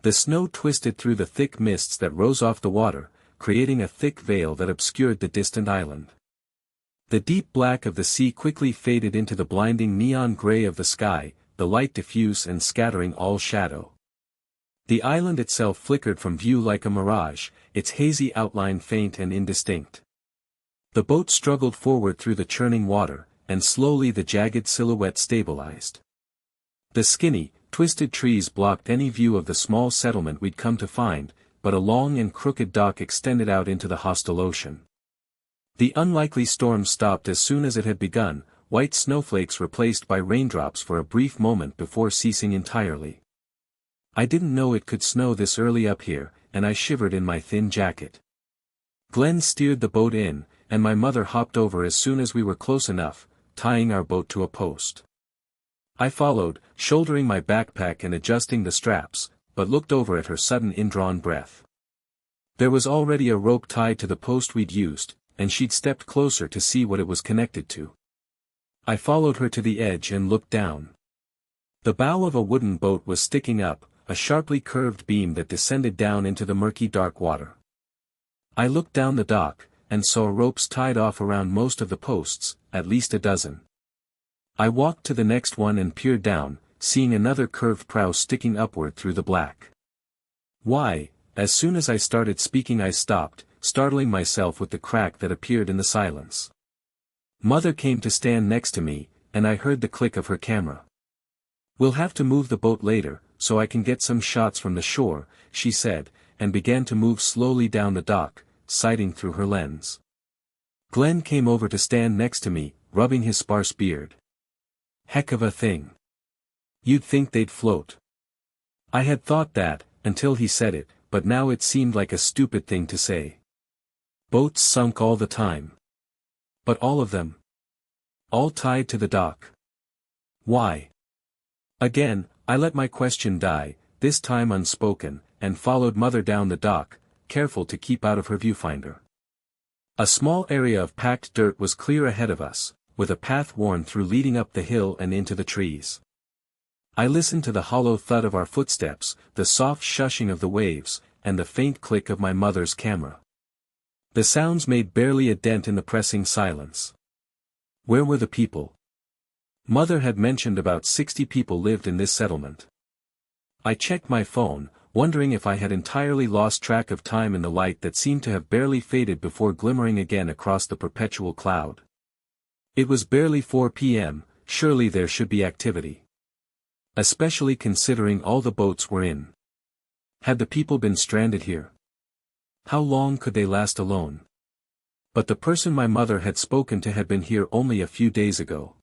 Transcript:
The snow twisted through the thick mists that rose off the water, creating a thick veil that obscured the distant island. The deep black of the sea quickly faded into the blinding neon gray of the sky, the light diffuse and scattering all shadow. The island itself flickered from view like a mirage, its hazy outline faint and indistinct. The boat struggled forward through the churning water, and slowly the jagged silhouette stabilized. The skinny, twisted trees blocked any view of the small settlement we'd come to find, but a long and crooked dock extended out into the hostile ocean. The unlikely storm stopped as soon as it had begun, white snowflakes replaced by raindrops for a brief moment before ceasing entirely. I didn't know it could snow this early up here, and I shivered in my thin jacket. Glenn steered the boat in, and my mother hopped over as soon as we were close enough, tying our boat to a post. I followed, shouldering my backpack and adjusting the straps, but looked over at her sudden indrawn breath. There was already a rope tied to the post we'd used, and she'd stepped closer to see what it was connected to. I followed her to the edge and looked down. The bow of a wooden boat was sticking up, a sharply curved beam that descended down into the murky dark water. I looked down the dock, and saw ropes tied off around most of the posts, at least a dozen. I walked to the next one and peered down, seeing another curved prow sticking upward through the black. Why, as soon as I started speaking I stopped, startling myself with the crack that appeared in the silence. Mother came to stand next to me, and I heard the click of her camera. "We'll have to move the boat later, so I can get some shots from the shore," she said, and began to move slowly down the dock, sighting through her lens. Glenn came over to stand next to me, rubbing his sparse beard. "Heck of a thing. You'd think they'd float." I had thought that, until he said it, but now it seemed like a stupid thing to say. Boats sunk all the time. But all of them? All tied to the dock? Why? Again, I let my question die, this time unspoken, and followed Mother down the dock, careful to keep out of her viewfinder. A small area of packed dirt was clear ahead of us, with a path worn through leading up the hill and into the trees. I listened to the hollow thud of our footsteps, the soft shushing of the waves, and the faint click of my mother's camera. The sounds made barely a dent in the pressing silence. Where were the people? Mother had mentioned about 60 people lived in this settlement. I checked my phone, wondering if I had entirely lost track of time in the light that seemed to have barely faded before glimmering again across the perpetual cloud. It was barely 4 p.m., surely there should be activity. Especially considering all the boats were in. Had the people been stranded here? How long could they last alone? But the person my mother had spoken to had been here only a few days ago.